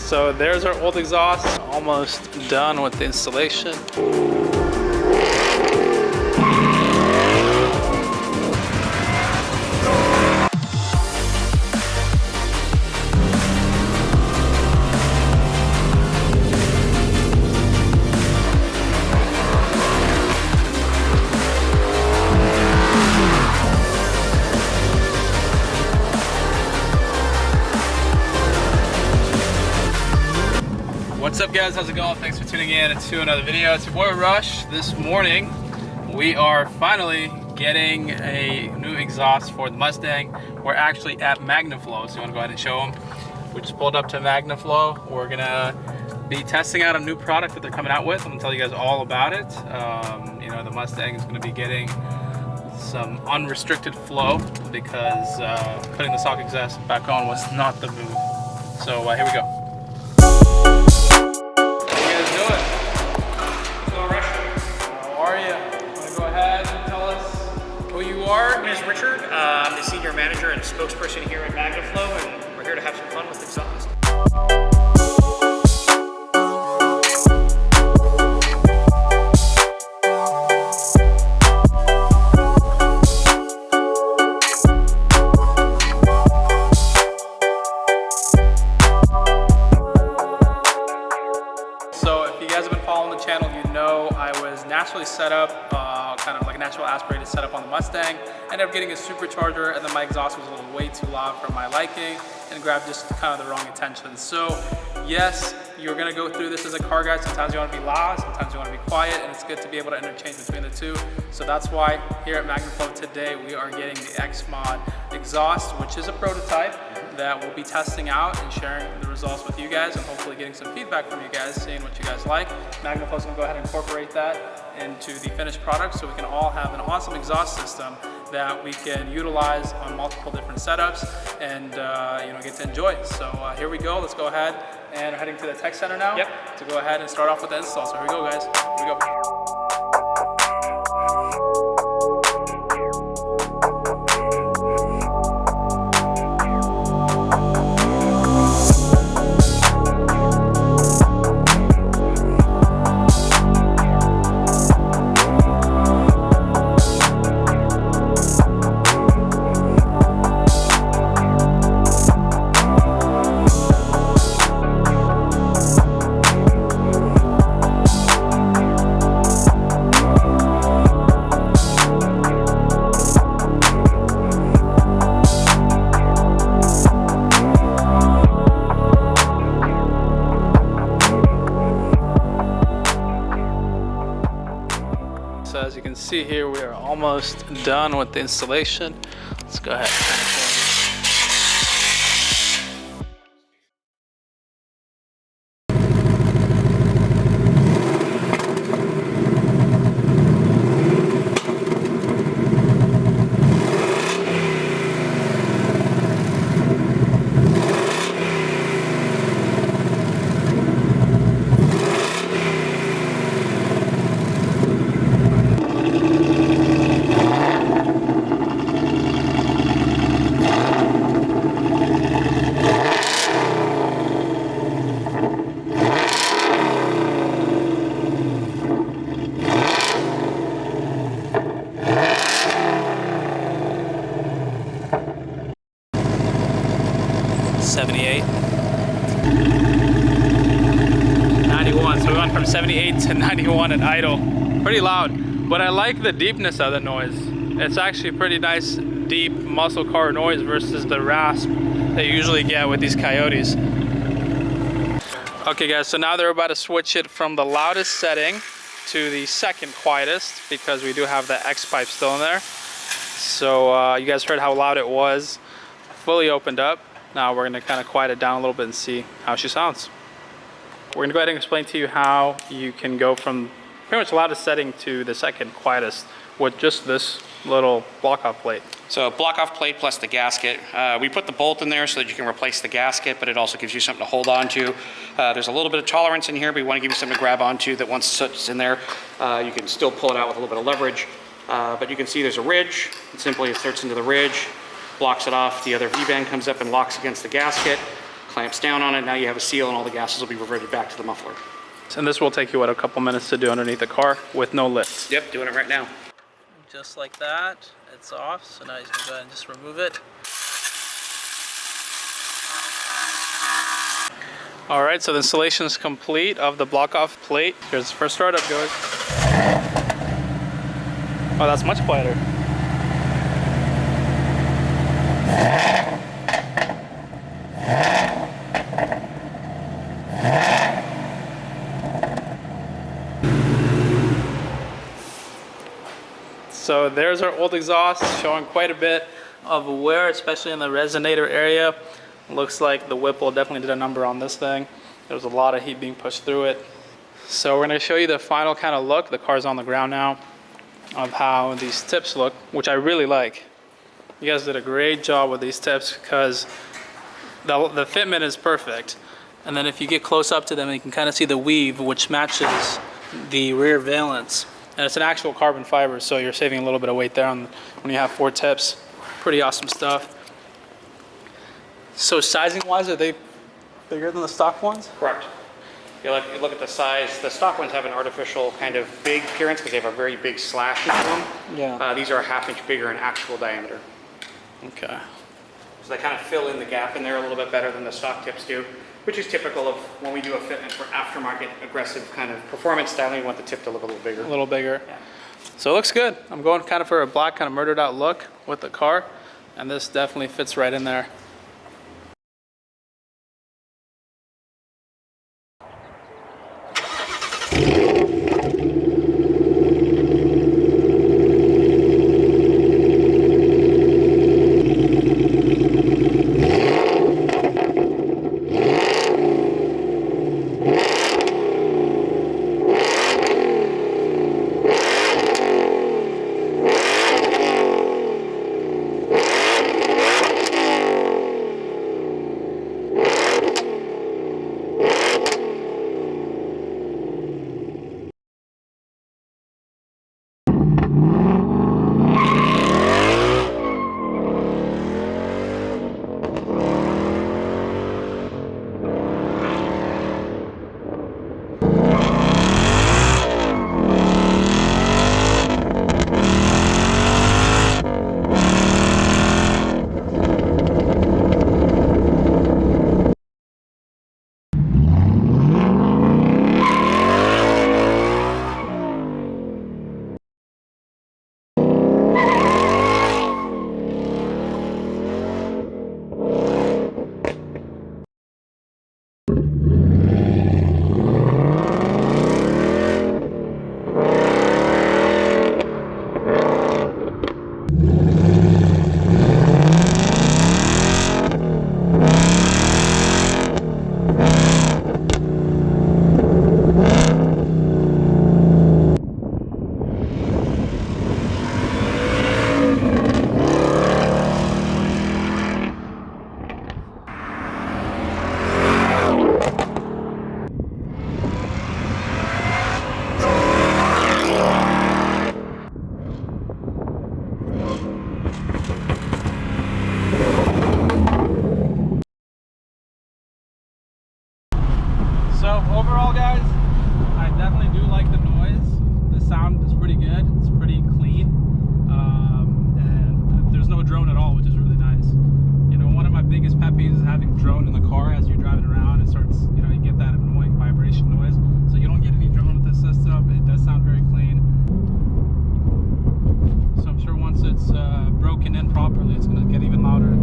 So there's our old exhaust, almost done with the installation. What's up guys, how's it going? Thanks for tuning in to another video. It's your boy Rush. This morning we are finally getting a new exhaust for the Mustang. We're actually at Magnaflow, so you want to go ahead and show them. We just pulled up to Magnaflow. We're gonna be testing out a new product that they're coming out with. I'm gonna tell you guys all about it. You know, the Mustang is gonna be getting some unrestricted flow because putting the stock exhaust back on was not the move. So here we go. My name is Richard. I'm the senior manager and spokesperson here at Magnaflow, and we're here to have some fun with exhaust. So if you guys have been following the channel, you know I was naturally set up kind of like a natural aspirated setup on the Mustang. Ended up getting a supercharger, and then my exhaust was a little way too loud for my liking and grabbed just kind of the wrong attention. So yes, you're gonna go through this as a car guy. Sometimes you want to be loud, sometimes you want to be quiet, and it's good to be able to interchange between the two. So that's why here at Magnaflow today we are getting the X Mod exhaust, which is a prototype that we'll be testing out and sharing the results with you guys, and hopefully getting some feedback from you guys, seeing what you guys like. Magnaflow's gonna go ahead and incorporate that into the finished product so we can all have an awesome exhaust system that we can utilize on multiple different setups and you know, get to enjoy. So here we go. Let's go ahead, and we're heading to the tech center now. Yep. To go ahead and start off with the install. So here we go, guys. Here we go. So as you can see here, we are almost done with the installation. Let's go ahead. 78, 91. So we went from 78 to 91 at idle. Pretty loud, but I like the deepness of the noise. It's actually pretty nice, deep muscle car noise versus the rasp that you usually get with these Coyotes. Okay guys, so now they're about to switch it from the loudest setting to the second quietest because we do have the X pipe still in there. So you guys heard how loud it was, fully opened up. Now we're gonna kind of quiet it down a little bit and see how she sounds. We're gonna go ahead and explain to you how you can go from pretty much the loudest setting to the second quietest with just this little block-off plate. So block-off plate plus the gasket. We put the bolt in there so that you can replace the gasket, but it also gives you something to hold on to. There's a little bit of tolerance in here, but we want to give you something to grab onto that once it's in there, you can still pull it out with a little bit of leverage. But you can see there's a ridge. It simply inserts into the ridge, blocks it off. The other V-band comes up and locks against the gasket, clamps down on it. Now you have a seal and all the gases will be reverted back to the muffler. And this will take you, what, a couple minutes to do underneath the car with no lift? Yep, doing it right now. Just like that, it's off. So now you can go ahead and just remove it. All right, so the installation is complete of the block off plate. Here's the first startup, guys. Oh, that's much quieter. So there's our old exhaust, showing quite a bit of wear, especially in the resonator area. Looks like the Whipple definitely did a number on this thing. There was a lot of heat being pushed through it. So we're gonna show you the final kind of look. The car's on the ground now, of how these tips look, which I really like. You guys did a great job with these tips because the fitment is perfect. And then if you get close up to them, you can kind of see the weave, which matches the rear valence. And it's an actual carbon fiber, so you're saving a little bit of weight there when you have 4 tips. Pretty awesome stuff. So sizing-wise, are they bigger than the stock ones? Correct. You look at the size. The stock ones have an artificial kind of big appearance because they have a very big slash into them. Yeah. These are a 1/2 inch bigger in actual diameter. Okay. So they kind of fill in the gap in there a little bit better than the stock tips do, which is typical of when we do a fitment for aftermarket aggressive kind of performance styling. You want the tip to look a little bigger. A little bigger. Yeah. So it looks good. I'm going kind of for a black, kind of murdered out look with the car, and this definitely fits right in there. So overall, guys, I definitely do like the noise. The sound is pretty good. It's pretty clean, and there's no drone at all, which is really nice. You know, one of my biggest pet peeves is having drone in the car as you're driving around. It starts, you know, you get that annoying vibration noise. So you don't get any drone with this system. It does sound very clean. So I'm sure once it's broken in properly, it's going to get even louder.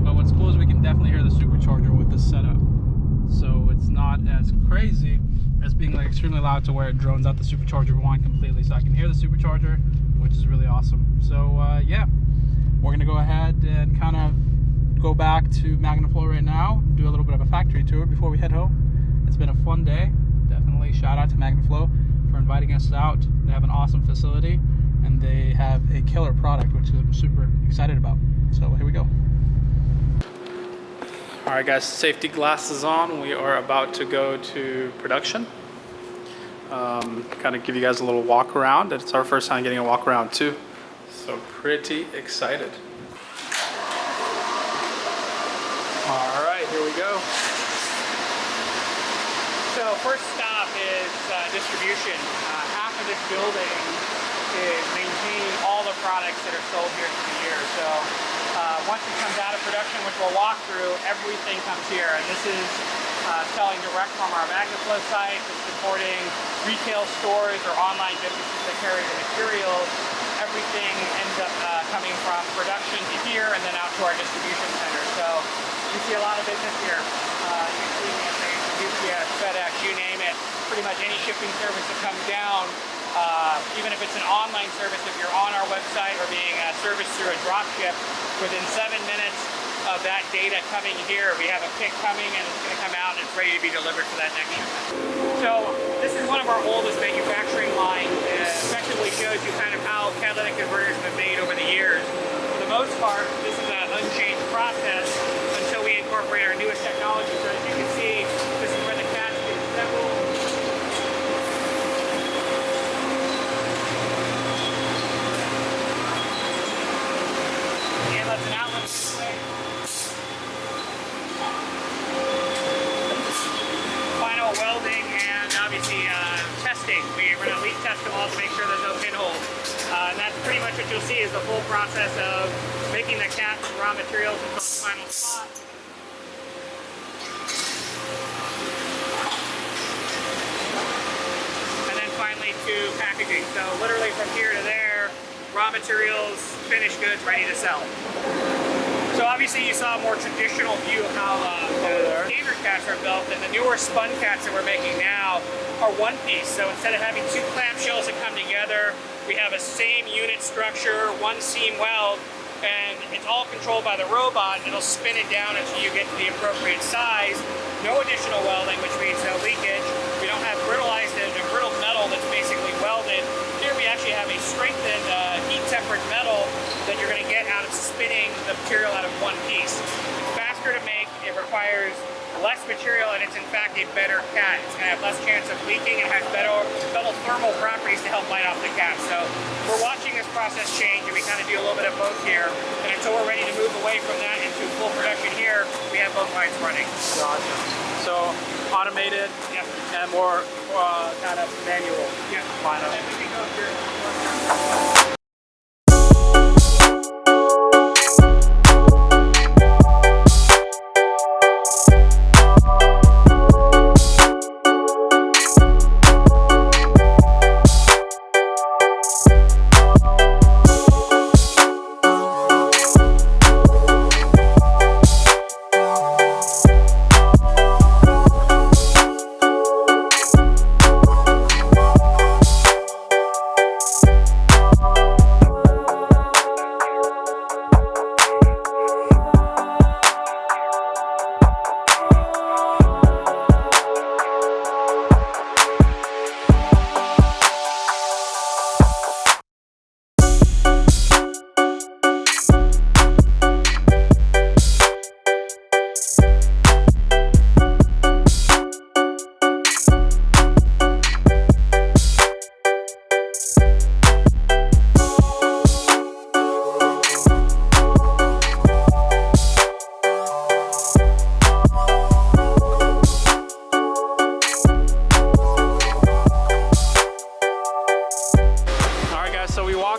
But what's cool is we can definitely hear the supercharger with this setup. So it's not as crazy as being like extremely loud to where it drones out the supercharger one completely. So I can hear the supercharger, which is really awesome. So yeah, we're gonna go ahead and kind of go back to Magnaflow right now, do a little bit of a factory tour before we head home. It's been a fun day. Definitely shout out to Magnaflow for inviting us out. They have an awesome facility and they have a killer product, which I'm super excited about. So here we go. All right, guys, safety glasses on. We are about to go to production. Kind of give you guys a little walk around. It's our first time getting a walk around too. So pretty excited. go. So first stop is distribution. Half of this building is maintaining all the products that are sold here through the year. So once it comes out of production, which we'll walk through, everything comes here. And this is selling direct from our Magnaflow site, it's supporting retail stores or online businesses that carry the materials. Everything ends up coming from production to here and then out to our distribution center. So you see a lot of business here. You see UPS, FedEx, you name it. Pretty much any shipping service that comes down, even if it's an online service, if you're on our website or being serviced through a drop ship, within 7 minutes of that data coming here, we have a pick coming and it's going to come out and it's ready to be delivered for that next shipment. So this is one of our oldest manufacturing lines. It effectively shows you kind of how catalytic converters have been made over the years. For the most part, this is an unchanged process until we incorporate our newest technology. So as you can see, this is where the catch is assembled. Inlets and outlets this way. Final welding and obviously testing. We're going to leak test them all to make sure there's no pinholes. And that's pretty much what you'll see is the full process of making the cap and raw materials until the final spot. And then finally to packaging. So literally from here to there, raw materials, finished goods, ready to sell. So obviously you saw a more traditional view of how standard cats are built, and the newer spun cats that we're making now are one piece. So instead of having two clamshells that come together, we have a same unit structure, one seam weld, and it's all controlled by the robot. It'll spin it down until you get to the appropriate size. No additional welding, which means no leakage. We don't have brittleized and brittle metal that's basically welded. Here we actually have a strengthened heat-tempered metal that you're going to get out of spinning the material out of one piece. It's faster to make, it requires less material, and it's in fact a better cat. It's going to have less chance of leaking, and has better thermal properties to help light off the cat. So we're watching this process change, and we kind of do a little bit of both here. And until we're ready to move away from that into full production here, we have both lines running. Gotcha. So automated, Yep. and more kind of manual. Yeah. Final. And we can go here.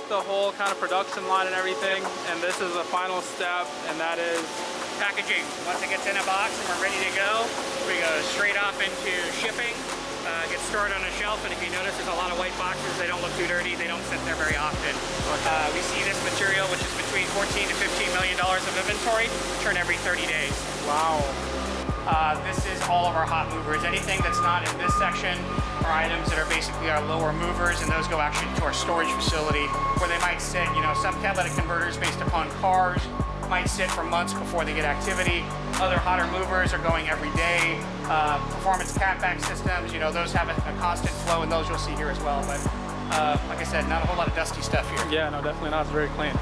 The whole kind of production line and everything, and this is the final step, and that is Packaging. Once it gets in a box and we're ready to go, we go straight off into shipping, get stored on a shelf, and if you notice there's a lot of white boxes, they don't look too dirty, they don't sit there very often. We see this material, which is between $14 to $15 million of inventory, turn every 30 days. wow. This is all of our hot movers. Anything that's not in this section are items that are basically our lower movers, and those go actually to our storage facility where they might sit. You know, some catalytic converters based upon cars might sit for months before they get activity. Other hotter movers are going every day. Performance catback systems, you know, those have a constant flow, and those you'll see here as well. But like I said, not a whole lot of dusty stuff here. Yeah, no, definitely not. It's very clean.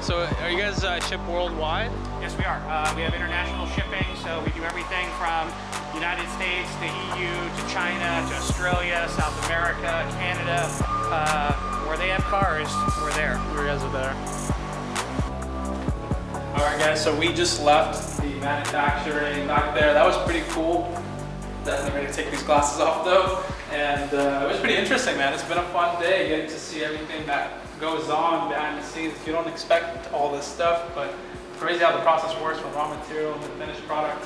So are you guys ship worldwide? Yes, we are. We have international shipping, so we do everything from United States to EU to China to Australia, South America, Canada. Where they have cars, we're there. You guys are there. All right, guys. So we just left the manufacturing back there. That was pretty cool. Definitely going to take these glasses off though. And it was pretty interesting, man. It's been a fun day getting to see everything that goes on behind the scenes. You don't expect all this stuff, but crazy how the process works from raw material to finished product.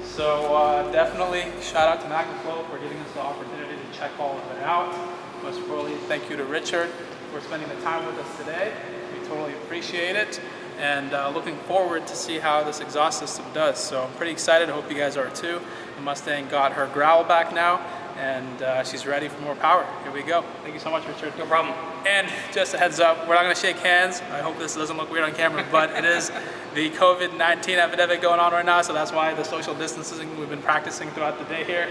So definitely shout out to Magnaflow for giving us the opportunity to check all of it out. Most importantly, thank you to Richard for spending the time with us today. We totally appreciate it. And looking forward to see how this exhaust system does. So I'm pretty excited. I hope you guys are too. The Mustang got her growl back now, and she's ready for more power. Here we go. Thank you so much, Richard. No problem. And just a heads up, we're not going to shake hands. I hope this doesn't look weird on camera, but it is the COVID-19 epidemic going on right now, so that's why the social distancing we've been practicing throughout the day here.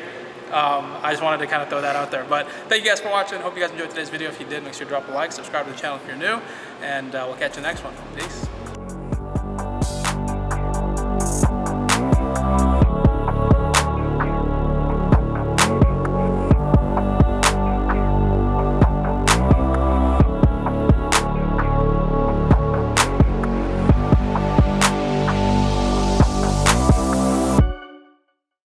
I just wanted to kind of throw that out there. But thank you guys for watching. Hope you guys enjoyed today's video. If you did, make sure to drop a like, subscribe to the channel if you're new, and we'll catch you next one. Peace.